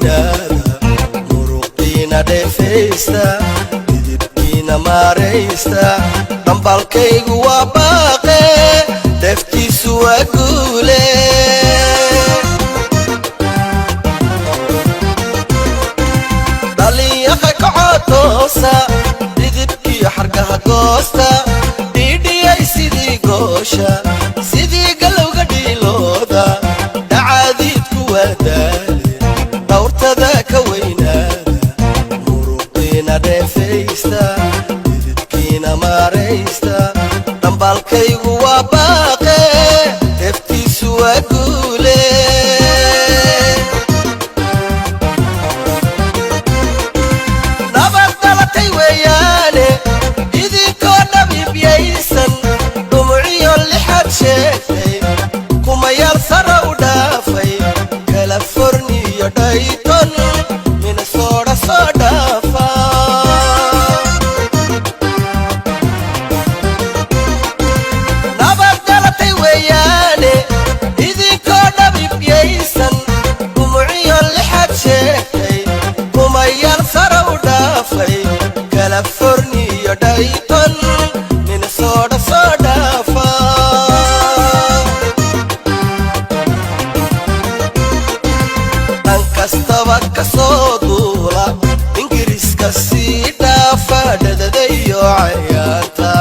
weynaada muruqiina dheefaysta didibkiina maaraysta dhambalkaygu waa baaqe deftiisu waa guule dhalinyaka kacotoosa didibkiyo xargaha goosta dhiidhiyay sidii goosha sidii galowga dhiilooda dhacaadiidku waa daale dhawrtada ka weynaada muruqiina dheefaysta didibkiina maaraysta dhambalkaygu waa baaqe deftiisu waa guule nabad dhalatay weeyaane idinkoo dhabiibyaysan dhumuciyo lixaad sheegtay kumayaal sara u dhaafay californiyo dhayton minnesota soo dhaafa nabad dhalatay weeyaane idinkoo dhabiibyaysan dhumuciyo lixaad sheegtay kumayaal sara u dhaafay californiyo dhayton minnesota soo dhaafa dhan kastaba ka soo duula ingiriiska sii dhaafa dhadadayo cayaarta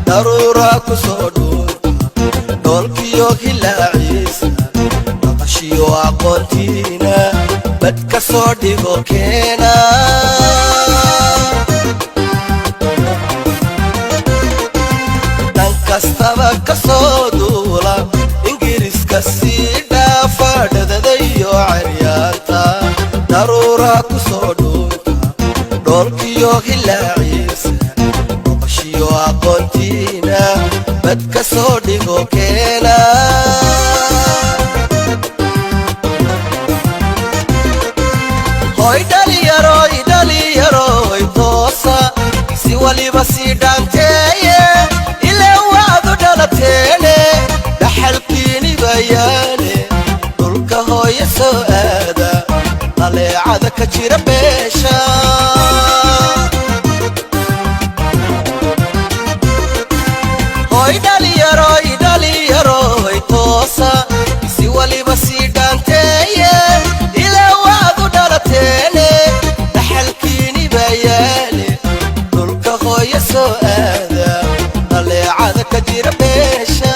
daruura ku soo dhuunta dhoolkiyo hilaaciisa maqashiyo aqoontiina bad ka soo dhigo keena dhan kastaba ka soo duula ingiriiska sii dhaafa dhadadayo caryaanta daruura ku soo dhuunta dhoolkiyo hilaaciisa maqashiyo aqoontiina bad ka soo dhigo keena hoy dhaliyaroy toosa si waliba sii dhaanteeye ilaa waadu dhalateene dhaxalkiini bayaane dhulka hooya soo aada dhaleecada ka jira beesha hoy dhaliyaroy toosa si waliba sii dhaanteeye ilaa waadu dhalateene dhaxalkiini bayaane dhulka hooya soo aada dhaleecada ka jira beesha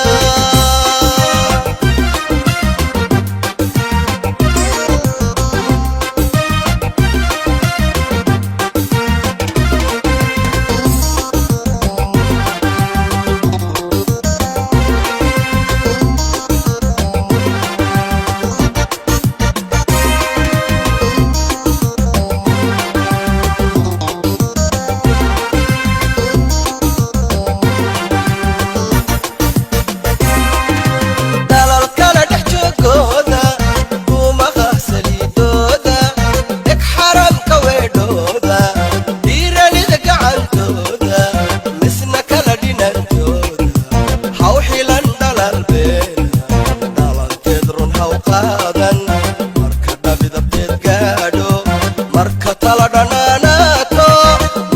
marka tala dhanaanaato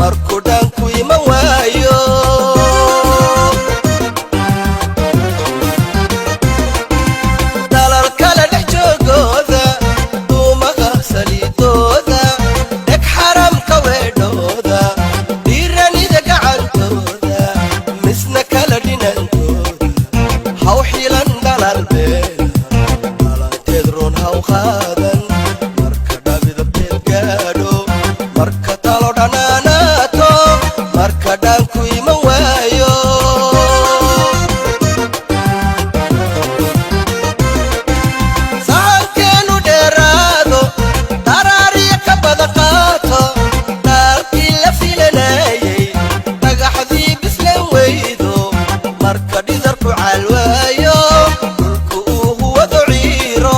markuu dhaanku iman waayo dalal kale dhex joogooda duumaha saliidooda dheg xaramka weedhooda dhiiranida gacantooda misna kala dhinantooda haw xilan dhalal beena dhalanteed run haw qaadan marka talo dhanaanaato marka dhaanku iman waayo sahankeenu dheeraado daraariya ka badan qaato dhaalkii la filanayay dhagaxdii bislan weydo marka dhidarku caalwaayo dhulku uu huwado ciiro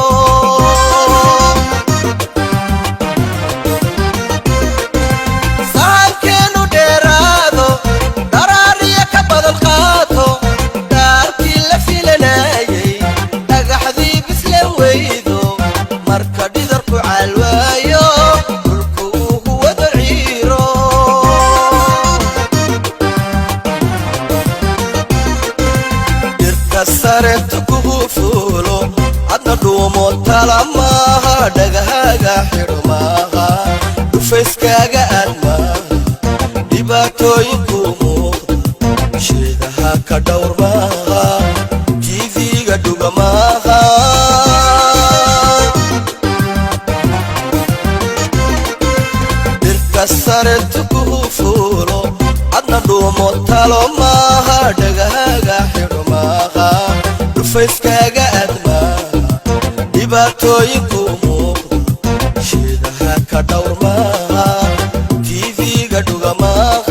marka dhidarku caalwaayo tala maaha dhagahaaga xidho maaha dhufayskaaga aad maaha dhibaatooyinku muuqda sheedaha ka dhowr maaha tv-ga dhuga maaha dhirka sare tukuhu fuulo adna dhuumo talo maaha dhagahaaga xidho maaha dhufayskaaga aad maaha dhibaatooyinku muuqda sheedaha ka dhowr maaha tv-ga dhuga maaha